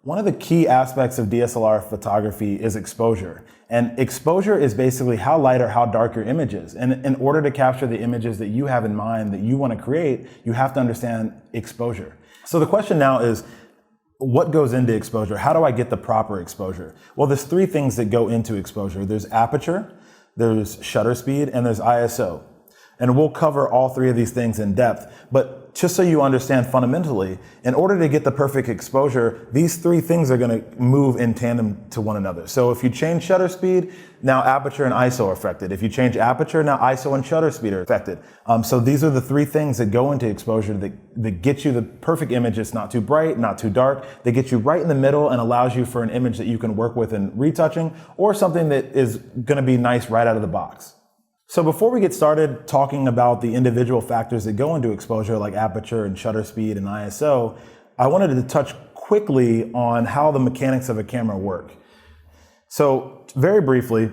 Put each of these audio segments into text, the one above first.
One of the key aspects of DSLR photography is exposure. And exposure is basically how light or how dark your image is. And in order to capture the images that you have in mind that you want to create, you have to understand exposure. So the question now is, what goes into exposure? How do I get the proper exposure? Well, there's three things that go into exposure. There's aperture, there's shutter speed, and there's ISO. And we'll cover all three of these things in depth. But just so you understand fundamentally, in order to get the perfect exposure, these three things are going to move in tandem to one another. So if you change shutter speed, now aperture and ISO are affected. If you change aperture, now ISO and shutter speed are affected. So these are the three things that go into exposure that get you the perfect image. It's not too bright, not too dark. They get you right in the middle and allows you for an image that you can work with in retouching, or something that is going to be nice right out of the box. So before we get started talking about the individual factors that go into exposure, like aperture and shutter speed and ISO, I wanted to touch quickly on how the mechanics of a camera work. So very briefly,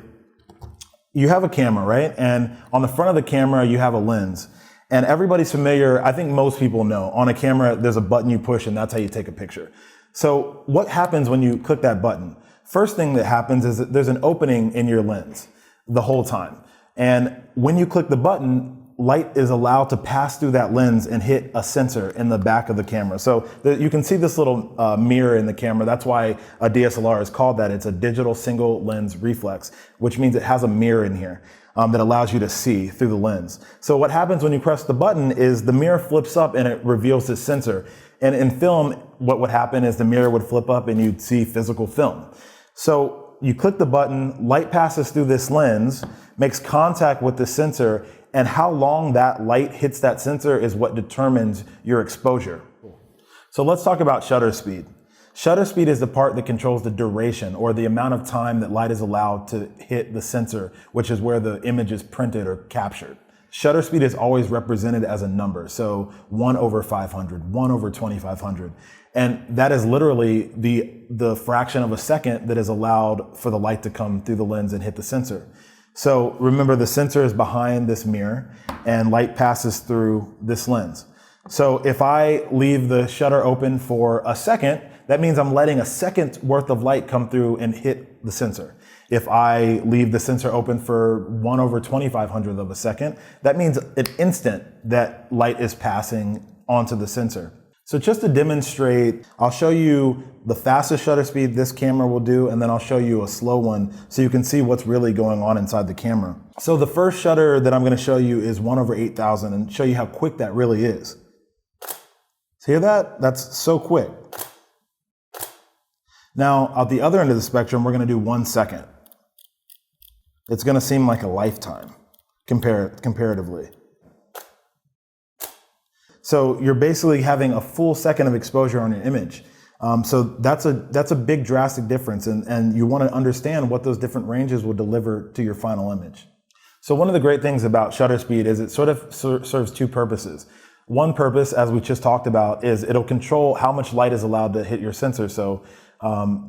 you have a camera, right? And on the front of the camera, you have a lens. And everybody's familiar, I think most people know, on a camera, there's a button you push and that's how you take a picture. So what happens when you click that button? First thing that happens is that there's an opening in your lens the whole time. And when you click the button, light is allowed to pass through that lens and hit a sensor in the back of the camera. So you can see this little mirror in the camera. That's why a DSLR is called that. It's a digital single lens reflex, which means it has a mirror in here that allows you to see through the lens. So what happens when you press the button is the mirror flips up and it reveals this sensor. And in film, what would happen is the mirror would flip up and you'd see physical film. So you click the button, light passes through this lens, makes contact with the sensor, and how long that light hits that sensor is what determines your exposure. So let's talk about shutter speed. Shutter speed is the part that controls the duration, or the amount of time that light is allowed to hit the sensor, which is where the image is printed or captured. Shutter speed is always represented as a number, so 1/500, 1/2500. And that is literally the fraction of a second that is allowed for the light to come through the lens and hit the sensor. So remember, the sensor is behind this mirror and light passes through this lens. So if I leave the shutter open for a second, that means I'm letting a second worth of light come through and hit the sensor. If I leave the sensor open for 1/2500 of a second, that means an instant that light is passing onto the sensor. So just to demonstrate, I'll show you the fastest shutter speed this camera will do, and then I'll show you a slow one so you can see what's really going on inside the camera. So the first shutter that I'm going to show you is 1/8000 and show you how quick that really is. See that? That's so quick. Now, at the other end of the spectrum, we're going to do 1 second. It's going to seem like a lifetime comparatively. So you're basically having a full second of exposure on your image. So that's a big drastic difference, and you want to understand what those different ranges will deliver to your final image. So one of the great things about shutter speed is it sort of serves two purposes. One purpose, as we just talked about, is it'll control how much light is allowed to hit your sensor. So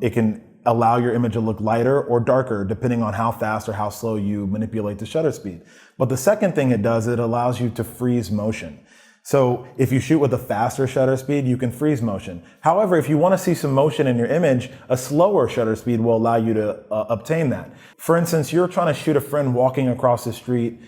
it can allow your image to look lighter or darker depending on how fast or how slow you manipulate the shutter speed. But the second thing it does, it allows you to freeze motion. So if you shoot with a faster shutter speed, you can freeze motion. However, if you want to see some motion in your image, a slower shutter speed will allow you to obtain that. For instance, you're trying to shoot a friend walking across the street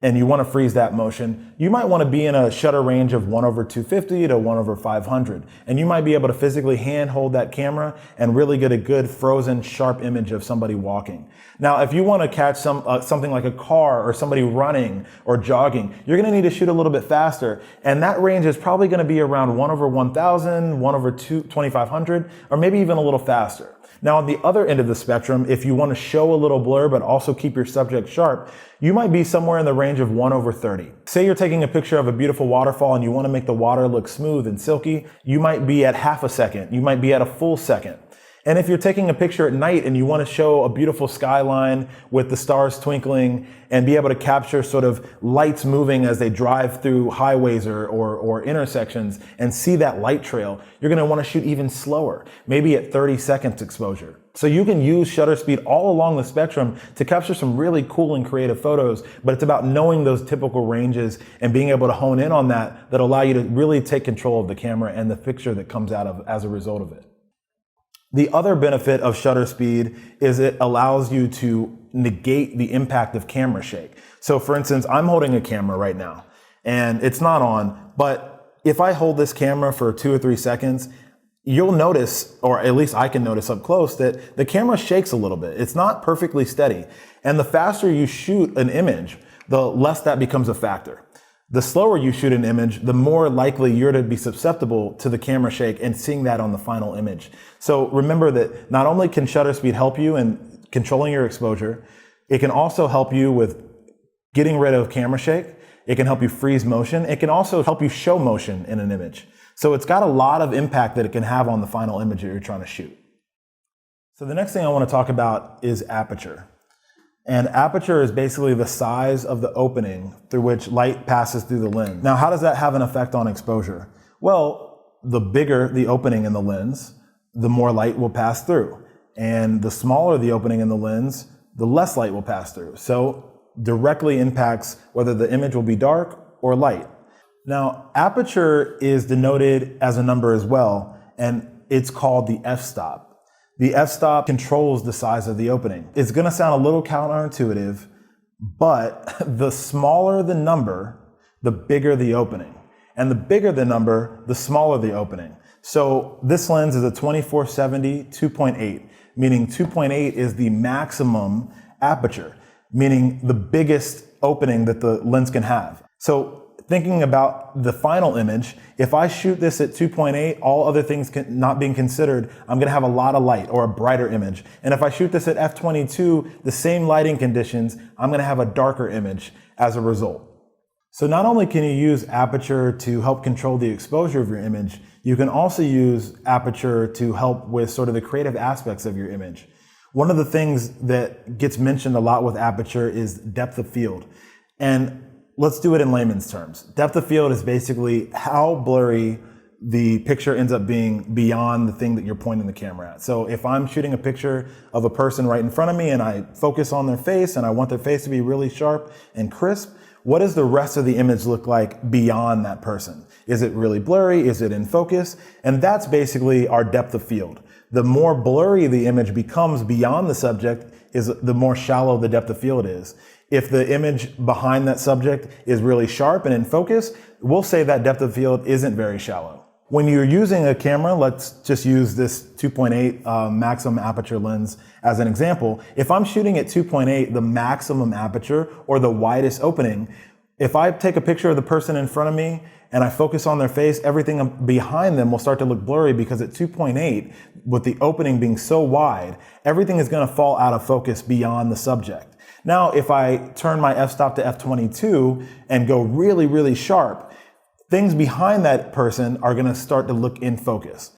and you want to freeze that motion, you might want to be in a shutter range of 1/250 to 1/500. And you might be able to physically hand hold that camera and really get a good frozen, sharp image of somebody walking. Now, if you want to catch something like a car or somebody running or jogging, you're going to need to shoot a little bit faster. And that range is probably going to be around 1/1000, 1/2500, or maybe even a little faster. Now, on the other end of the spectrum, if you want to show a little blur but also keep your subject sharp, you might be somewhere in the range of 1/30. Say you're taking a picture of a beautiful waterfall and you want to make the water look smooth and silky, you might be at half a second. You might be at a full second. And if you're taking a picture at night and you want to show a beautiful skyline with the stars twinkling and be able to capture sort of lights moving as they drive through highways or intersections and see that light trail, you're going to want to shoot even slower, maybe at 30 seconds exposure. So you can use shutter speed all along the spectrum to capture some really cool and creative photos, but it's about knowing those typical ranges and being able to hone in on that allow you to really take control of the camera and the picture that comes out of as a result of it. The other benefit of shutter speed is it allows you to negate the impact of camera shake. So for instance, I'm holding a camera right now and it's not on, but if I hold this camera for 2 or 3 seconds, you'll notice, or at least I can notice up close, that the camera shakes a little bit. It's not perfectly steady. And the faster you shoot an image, the less that becomes a factor. The slower you shoot an image, the more likely you're to be susceptible to the camera shake and seeing that on the final image. So remember that not only can shutter speed help you in controlling your exposure, it can also help you with getting rid of camera shake. It can help you freeze motion. It can also help you show motion in an image. So it's got a lot of impact that it can have on the final image that you're trying to shoot. So the next thing I want to talk about is aperture. And aperture is basically the size of the opening through which light passes through the lens. Now, how does that have an effect on exposure? Well, the bigger the opening in the lens, the more light will pass through. And the smaller the opening in the lens, the less light will pass through. So directly impacts whether the image will be dark or light. Now, aperture is denoted as a number as well, and it's called the f-stop. The f-stop controls the size of the opening. It's going to sound a little counterintuitive, but the smaller the number, the bigger the opening. And the bigger the number, the smaller the opening. So this lens is a 24-70 2.8, meaning 2.8 is the maximum aperture, meaning the biggest opening that the lens can have. So thinking about the final image, if I shoot this at 2.8, all other things not being considered, I'm going to have a lot of light or a brighter image. And if I shoot this at f22, the same lighting conditions, I'm going to have a darker image as a result. So not only can you use aperture to help control the exposure of your image, you can also use aperture to help with sort of the creative aspects of your image. One of the things that gets mentioned a lot with aperture is depth of field. And let's do it in layman's terms. Depth of field is basically how blurry the picture ends up being beyond the thing that you're pointing the camera at. So if I'm shooting a picture of a person right in front of me and I focus on their face and I want their face to be really sharp and crisp, what does the rest of the image look like beyond that person? Is it really blurry? Is it in focus? And that's basically our depth of field. The more blurry the image becomes beyond the subject is the more shallow the depth of field is. If the image behind that subject is really sharp and in focus, we'll say that depth of field isn't very shallow. When you're using a camera, let's just use this 2.8 maximum aperture lens as an example. If I'm shooting at 2.8, the maximum aperture or the widest opening, if I take a picture of the person in front of me and I focus on their face, everything behind them will start to look blurry because at 2.8, with the opening being so wide, everything is going to fall out of focus beyond the subject. Now, if I turn my f-stop to f22 and go really, really sharp, things behind that person are going to start to look in focus.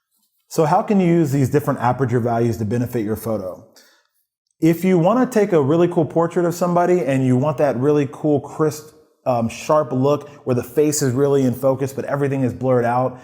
So how can you use these different aperture values to benefit your photo? If you want to take a really cool portrait of somebody and you want that really cool, crisp, sharp look where the face is really in focus but everything is blurred out,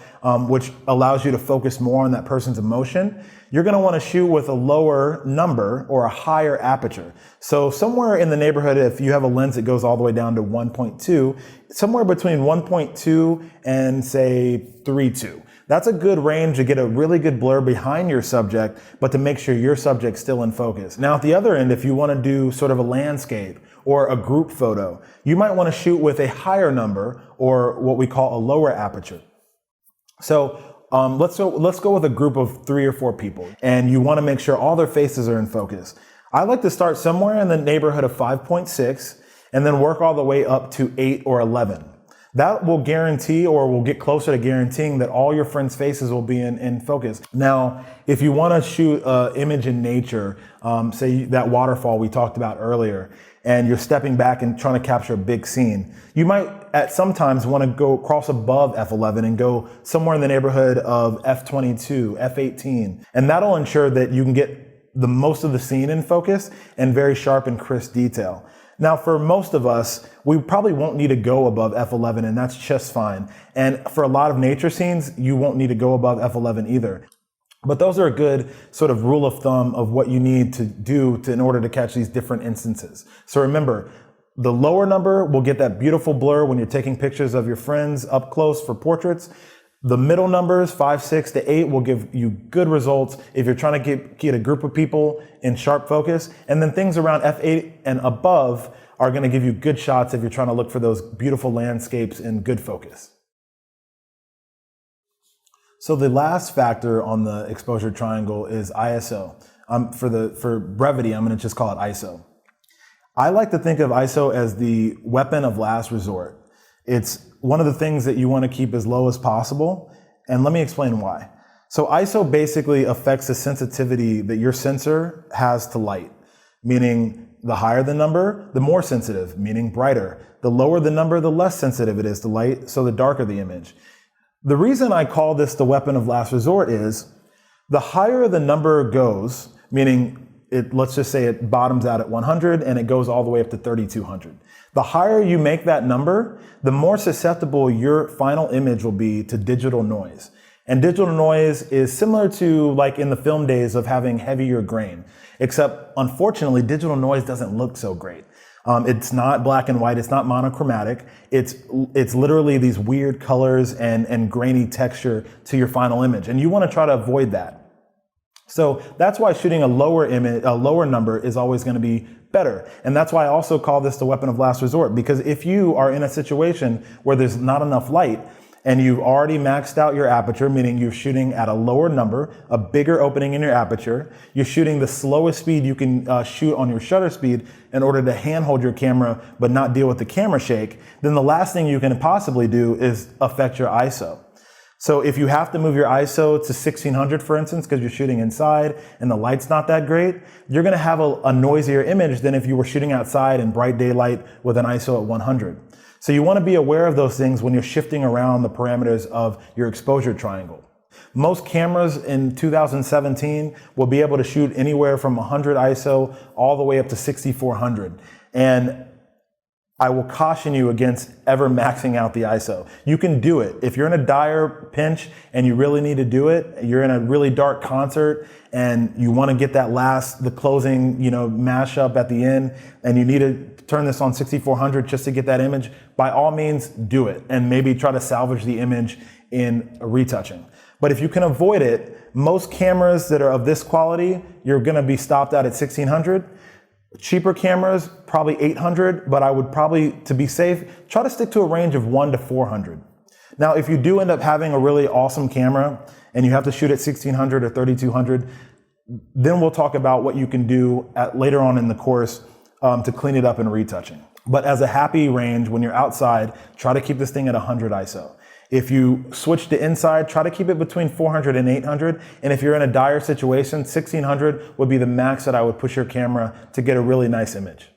which allows you to focus more on that person's emotion, you're going to want to shoot with a lower number or a higher aperture. So somewhere in the neighborhood, if you have a lens that goes all the way down to 1.2, somewhere between 1.2 and say 3.2. That's a good range to get a really good blur behind your subject, but to make sure your subject's still in focus. Now at the other end, if you want to do sort of a landscape or a group photo, you might want to shoot with a higher number or what we call a lower aperture. So let's go with a group of 3 or 4 people, and you want to make sure all their faces are in focus. I like to start somewhere in the neighborhood of 5.6 and then work all the way up to 8 or 11. That will guarantee, or will get closer to guaranteeing, that all your friends' faces will be in focus. Now, if you want to shoot an image in nature, say that waterfall we talked about earlier, and you're stepping back and trying to capture a big scene, you might at sometimes want to go cross above f11 and go somewhere in the neighborhood of f22, f18, and that'll ensure that you can get the most of the scene in focus and very sharp and crisp detail. Now, for most of us, we probably won't need to go above f11, and that's just fine. And for a lot of nature scenes, you won't need to go above f11 either. But those are a good sort of rule of thumb of what you need to do in order to catch these different instances. So remember, the lower number will get that beautiful blur when you're taking pictures of your friends up close for portraits. The middle numbers, 5, 6 to 8, will give you good results if you're trying to get a group of people in sharp focus. And then things around f8 and above are going to give you good shots if you're trying to look for those beautiful landscapes in good focus. So the last factor on the exposure triangle is ISO. For brevity, I'm going to just call it ISO. I like to think of ISO as the weapon of last resort. It's one of the things that you want to keep as low as possible, and let me explain why. So ISO basically affects the sensitivity that your sensor has to light, meaning the higher the number, the more sensitive, meaning brighter. The lower the number, the less sensitive it is to light, so the darker the image. The reason I call this the weapon of last resort is the higher the number goes, meaning let's just say it bottoms out at 100 and it goes all the way up to 3200. The higher you make that number, the more susceptible your final image will be to digital noise. And digital noise is similar to like in the film days of having heavier grain, except unfortunately digital noise doesn't look so great. It's not black and white, it's not monochromatic. It's literally these weird colors and grainy texture to your final image. And you want to try to avoid that. So that's why shooting a lower number is always going to be better. And that's why I also call this the weapon of last resort, because if you are in a situation where there's not enough light and you've already maxed out your aperture, meaning you're shooting at a lower number, a bigger opening in your aperture, you're shooting the slowest speed you can shoot on your shutter speed in order to handhold your camera but not deal with the camera shake, then the last thing you can possibly do is affect your ISO. So if you have to move your ISO to 1600, for instance, because you're shooting inside and the light's not that great, you're going to have a noisier image than if you were shooting outside in bright daylight with an ISO at 100. So you want to be aware of those things when you're shifting around the parameters of your exposure triangle. Most cameras in 2017 will be able to shoot anywhere from 100 ISO all the way up to 6400. And I will caution you against ever maxing out the ISO. You can do it. If you're in a dire pinch and you really need to do it, you're in a really dark concert and you want to get the closing, mashup at the end, and you need to turn this on 6400 just to get that image, by all means do it and maybe try to salvage the image in retouching. But if you can avoid it, most cameras that are of this quality, you're going to be stopped out at 1600. Cheaper cameras, probably 800, but I would probably, to be safe, try to stick to a range of 1 to 400. Now, if you do end up having a really awesome camera and you have to shoot at 1600 or 3200, then we'll talk about what you can do later on in the course to clean it up in retouching. But as a happy range, when you're outside, try to keep this thing at 100 ISO. If you switch to inside, try to keep it between 400 and 800. And if you're in a dire situation, 1600 would be the max that I would push your camera to get a really nice image.